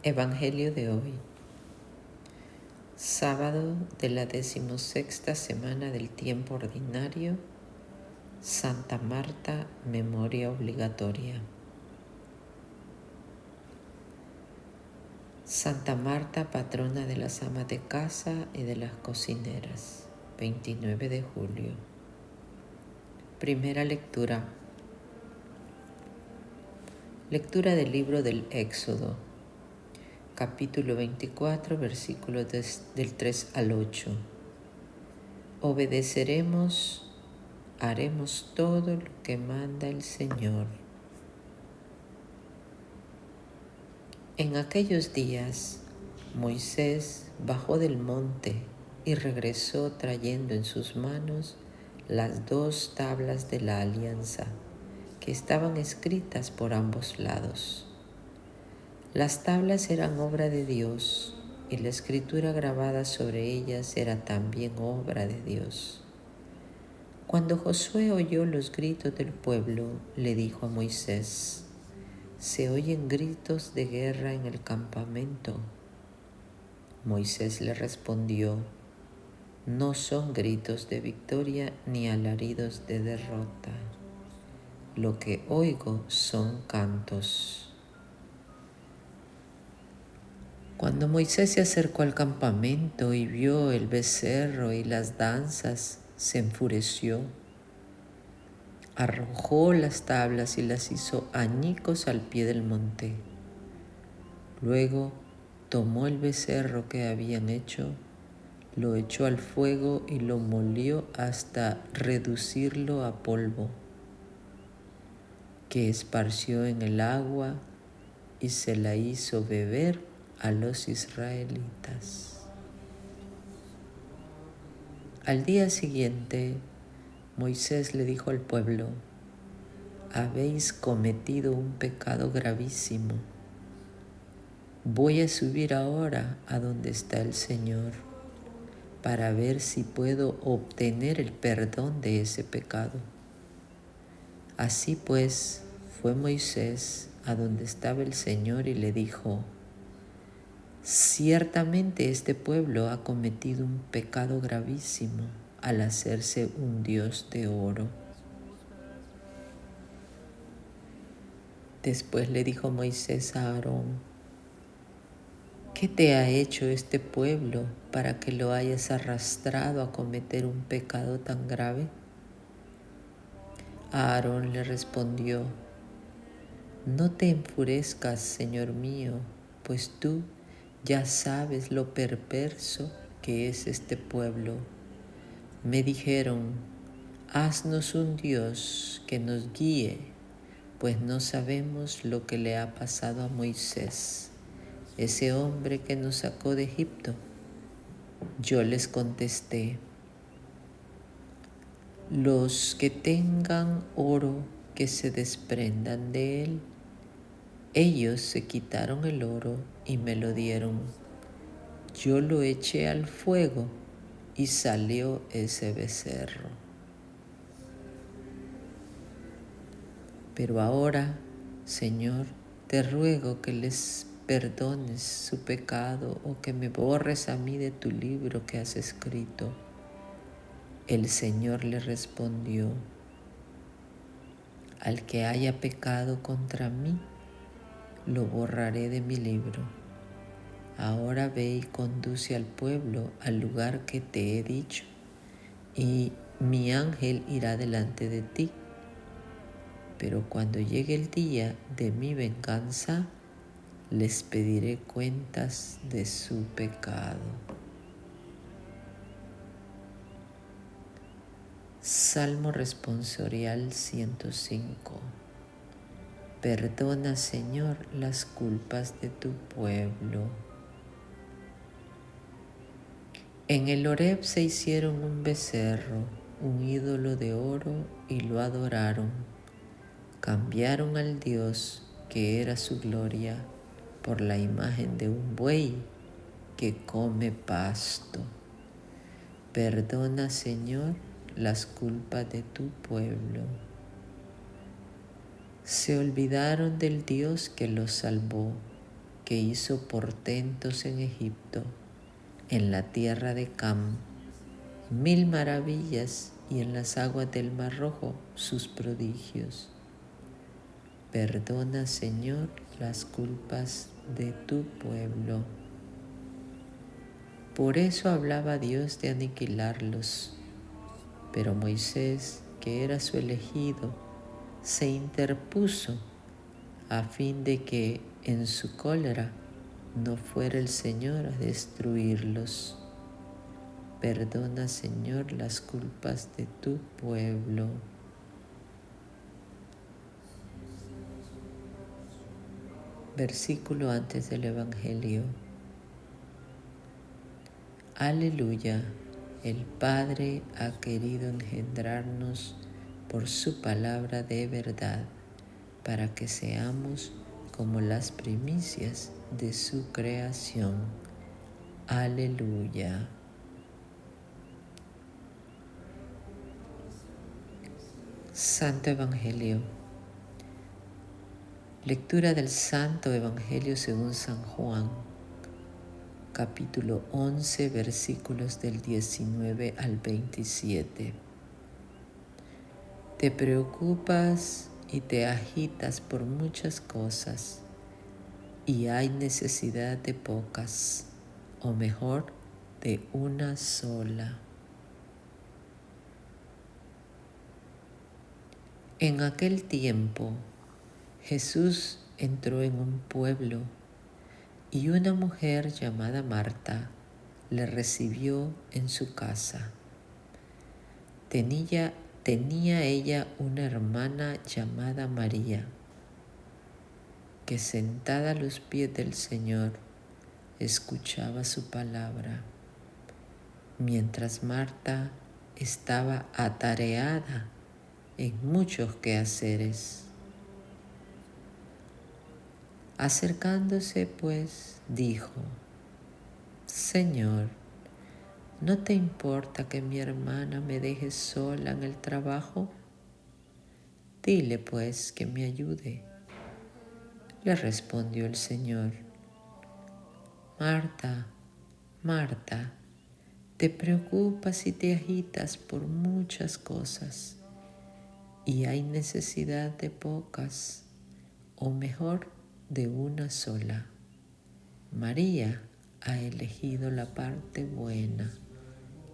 Evangelio de hoy, sábado de la 16ª semana del tiempo ordinario, Santa Marta, memoria obligatoria. Santa Marta, patrona de las amas de casa y de las cocineras, 29 de julio. Primera lectura. Lectura del libro del Éxodo, capítulo 24, versículos del 3 al 8. Obedeceremos, haremos todo lo que manda el Señor. En aquellos días, Moisés bajó del monte y regresó trayendo en sus manos las 2 tablas de la alianza que estaban escritas por ambos lados. Las tablas eran obra de Dios y la escritura grabada sobre ellas era también obra de Dios. Cuando Josué oyó los gritos del pueblo, le dijo a Moisés: «Se oyen gritos de guerra en el campamento». Moisés le respondió: «No son gritos de victoria ni alaridos de derrota. Lo que oigo son cantos». Cuando Moisés se acercó al campamento y vio el becerro y las danzas, se enfureció. Arrojó las tablas y las hizo añicos al pie del monte. Luego tomó el becerro que habían hecho, lo echó al fuego y lo molió hasta reducirlo a polvo, que esparció en el agua y se la hizo beber a los israelitas. Al día siguiente, Moisés le dijo al pueblo: «Habéis cometido un pecado gravísimo. Voy a subir ahora a donde está el Señor para ver si puedo obtener el perdón de ese pecado». Así pues, fue Moisés a donde estaba el Señor y le dijo: «Ciertamente este pueblo ha cometido un pecado gravísimo al hacerse un dios de oro». Después le dijo Moisés a Aarón: «¿Qué te ha hecho este pueblo para que lo hayas arrastrado a cometer un pecado tan grave?». Aarón le respondió: «No te enfurezcas, Señor mío, pues tú ya sabes lo perverso que es este pueblo. Me dijeron: haznos un Dios que nos guíe, pues no sabemos lo que le ha pasado a Moisés, ese hombre que nos sacó de Egipto». Yo les contesté: «Los que tengan oro que se desprendan de él». Ellos se quitaron el oro y me lo dieron. Yo lo eché al fuego y salió ese becerro. Pero ahora, Señor, te ruego que les perdones su pecado o que me borres a mí de tu libro que has escrito». El Señor le respondió: «Al que haya pecado contra mí, lo borraré de mi libro. Ahora ve y conduce al pueblo al lugar que te he dicho, y mi ángel irá delante de ti. Pero cuando llegue el día de mi venganza, les pediré cuentas de su pecado». Salmo responsorial 105. Perdona, Señor, las culpas de tu pueblo. En el Horeb se hicieron un becerro, un ídolo de oro, y lo adoraron. Cambiaron al Dios que era su gloria por la imagen de un buey que come pasto. Perdona, Señor, las culpas de tu pueblo. Se olvidaron del Dios que los salvó, que hizo portentos en Egipto, en la tierra de Cam, 1000 maravillas, y en las aguas del Mar Rojo sus prodigios. Perdona, Señor, las culpas de tu pueblo. Por eso hablaba Dios de aniquilarlos, pero Moisés, que era su elegido, se interpuso a fin de que en su cólera no fuera el Señor a destruirlos. Perdona, Señor, las culpas de tu pueblo. Versículo antes del Evangelio. Aleluya, el Padre ha querido engendrarnos por su palabra de verdad, para que seamos como las primicias de su creación. Aleluya. Santo Evangelio. Lectura del Santo Evangelio según San Juan, capítulo 11, versículos del 19 al 27. Te preocupas y te agitas por muchas cosas, y hay necesidad de pocas, o mejor, de una sola. En aquel tiempo, Jesús entró en un pueblo y una mujer llamada Marta le recibió en su casa. Tenía ella una hermana llamada María, que sentada a los pies del Señor escuchaba su palabra, mientras Marta estaba atareada en muchos quehaceres. Acercándose, pues, dijo: Señor, ¿no te importa que mi hermana me deje sola en el trabajo? Dile, pues, que me ayude. Le respondió el Señor: Marta, Marta, te preocupas y te agitas por muchas cosas, y hay necesidad de pocas, o mejor, de una sola. María ha elegido la parte buena,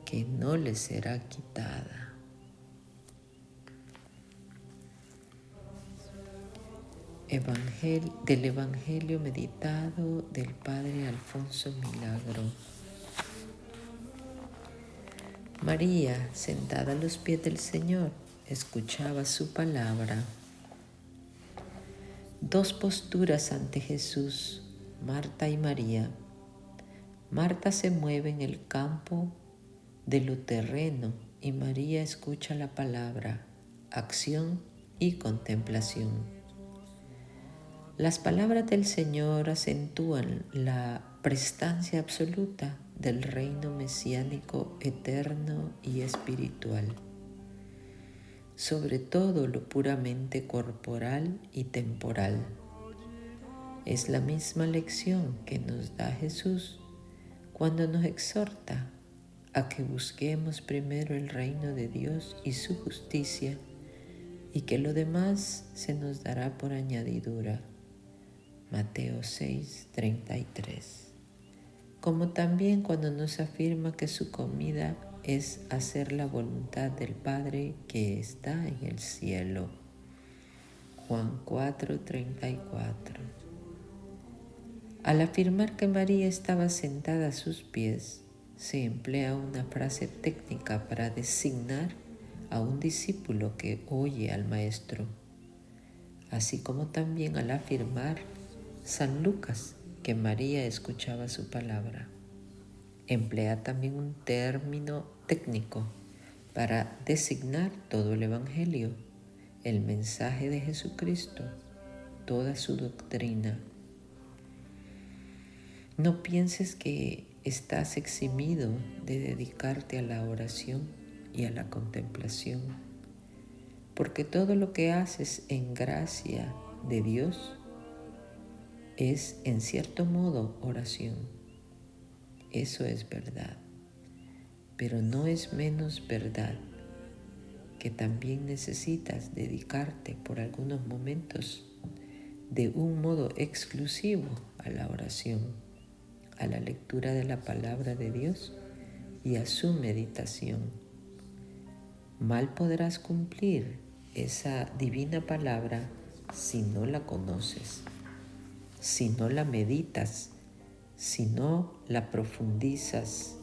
que no le será quitada. Del Evangelio meditado del Padre Alfonso Milagro. María, sentada a los pies del Señor, escuchaba su palabra. Dos posturas ante Jesús, Marta y María. Marta se mueve en el campo de lo terreno y María escucha la palabra, acción y contemplación. Las palabras del Señor acentúan la prestancia absoluta del reino mesiánico eterno y espiritual, sobre todo lo puramente corporal y temporal. Es la misma lección que nos da Jesús cuando nos exhorta a que busquemos primero el reino de Dios y su justicia, y que lo demás se nos dará por añadidura. Mateo 6:33. Como también cuando nos afirma que su comida es hacer la voluntad del Padre que está en el cielo. Juan 4:34. Al afirmar que María estaba sentada a sus pies, se emplea una frase técnica para designar a un discípulo que oye al Maestro, así como también al afirmar San Lucas que María escuchaba su palabra. Emplea también un término técnico para designar todo el Evangelio, el mensaje de Jesucristo, toda su doctrina. No pienses que estás eximido de dedicarte a la oración y a la contemplación, porque todo lo que haces en gracia de Dios es en cierto modo oración. Eso es verdad. Pero no es menos verdad que también necesitas dedicarte por algunos momentos de un modo exclusivo a la oración, a la lectura de la palabra de Dios y a su meditación. Mal podrás cumplir esa divina palabra si no la conoces, si no la meditas, si no la profundizas,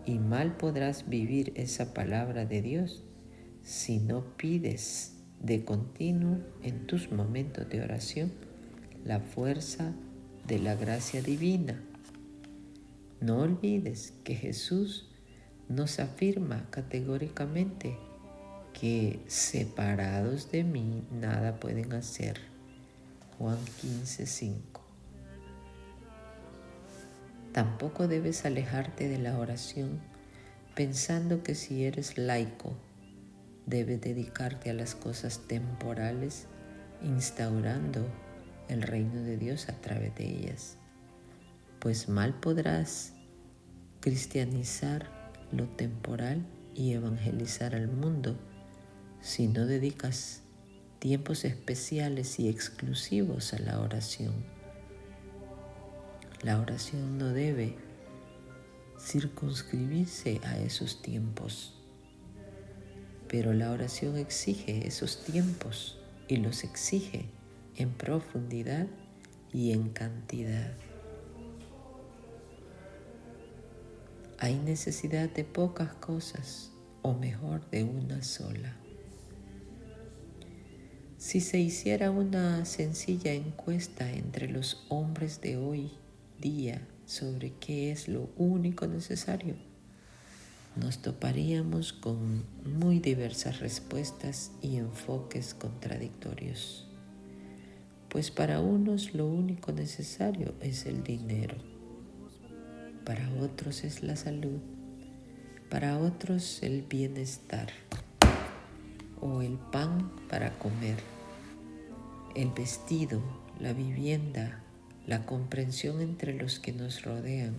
y mal podrás vivir esa palabra de Dios si no pides de continuo en tus momentos de oración la fuerza de la gracia divina. No olvides que Jesús nos afirma categóricamente que separados de mí nada pueden hacer. Juan 15:5. Tampoco debes alejarte de la oración pensando que si eres laico debes dedicarte a las cosas temporales, instaurando el reino de Dios a través de ellas. Pues mal podrás cristianizar lo temporal y evangelizar al mundo si no dedicas tiempos especiales y exclusivos a la oración. La oración no debe circunscribirse a esos tiempos, pero la oración exige esos tiempos y los exige en profundidad y en cantidad. Hay necesidad de pocas cosas, o mejor, de una sola. Si se hiciera una sencilla encuesta entre los hombres de hoy día sobre qué es lo único necesario, nos toparíamos con muy diversas respuestas y enfoques contradictorios. Pues para unos lo único necesario es el dinero, para otros es la salud, para otros el bienestar o el pan para comer, el vestido, la vivienda, la comprensión entre los que nos rodean,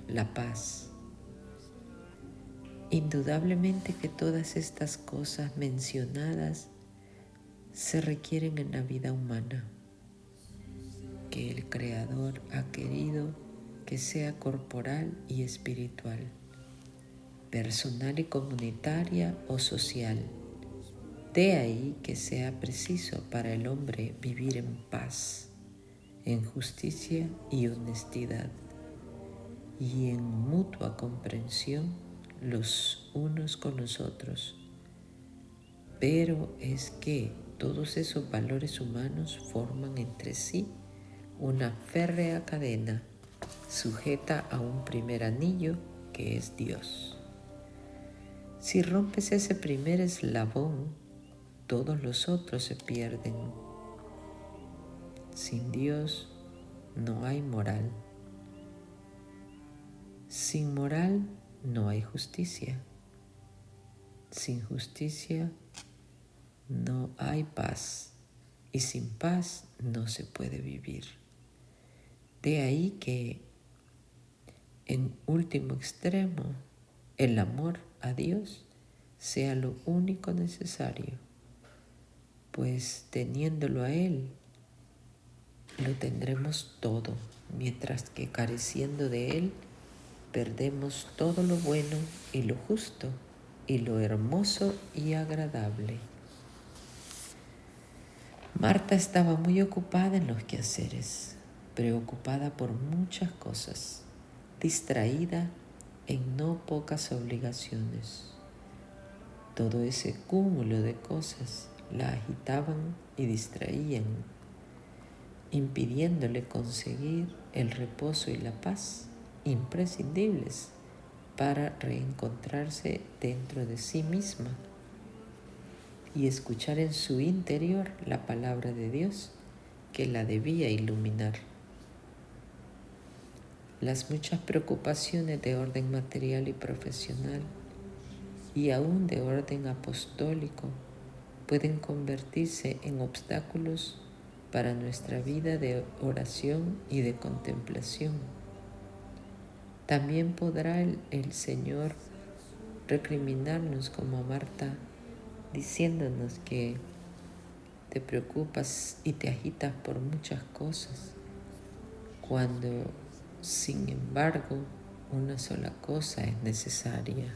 la paz. Indudablemente que todas estas cosas mencionadas se requieren en la vida humana, que el Creador ha querido que sea corporal y espiritual, personal y comunitaria o social. De ahí que sea preciso para el hombre vivir en paz, en justicia y honestidad, y en mutua comprensión los unos con los otros. Pero es que todos esos valores humanos forman entre sí una férrea cadena sujeta a un primer anillo que es Dios. Si rompes ese primer eslabón, todos los otros se pierden. Sin Dios no hay moral. Sin moral no hay justicia. Sin justicia no hay paz. Y sin paz no se puede vivir. De ahí que, en último extremo, el amor a Dios sea lo único necesario, pues teniéndolo a Él, lo tendremos todo, mientras que careciendo de Él, perdemos todo lo bueno y lo justo y lo hermoso y agradable. Marta estaba muy ocupada en los quehaceres, preocupada por muchas cosas, distraída en no pocas obligaciones. Todo ese cúmulo de cosas la agitaban y distraían, impidiéndole conseguir el reposo y la paz imprescindibles para reencontrarse dentro de sí misma y escuchar en su interior la palabra de Dios que la debía iluminar. Las muchas preocupaciones de orden material y profesional y aún de orden apostólico pueden convertirse en obstáculos para nuestra vida de oración y de contemplación. También podrá el Señor recriminarnos como a Marta, diciéndonos que te preocupas y te agitas por muchas cosas, cuando, sin embargo, una sola cosa es necesaria.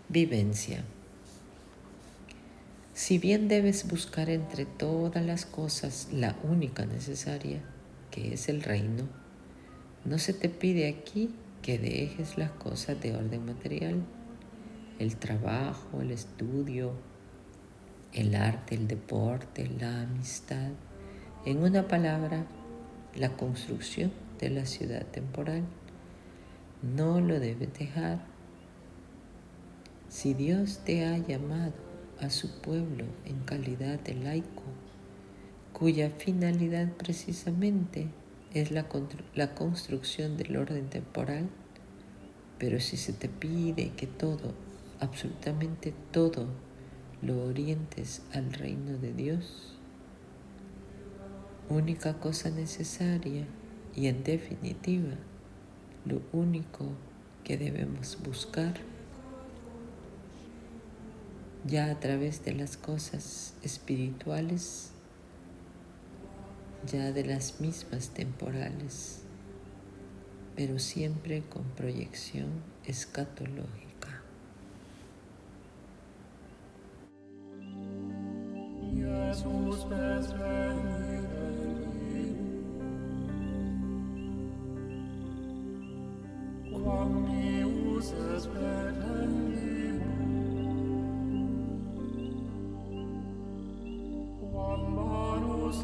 Vivencia. Si bien debes buscar entre todas las cosas la única necesaria, que es el reino, no se te pide aquí que dejes las cosas de orden material, el trabajo, el estudio, el arte, el deporte, la amistad, en una palabra, la construcción de la ciudad temporal. No lo debes dejar. Si Dios te ha llamado a su pueblo en calidad de laico, cuya finalidad precisamente es la construcción del orden temporal, pero si se te pide que todo, absolutamente todo, lo orientes al reino de Dios, única cosa necesaria y en definitiva, lo único que debemos buscar, ya a través de las cosas espirituales, ya de las mismas temporales, pero siempre con proyección escatológica. Jesus quam Deus es quam manus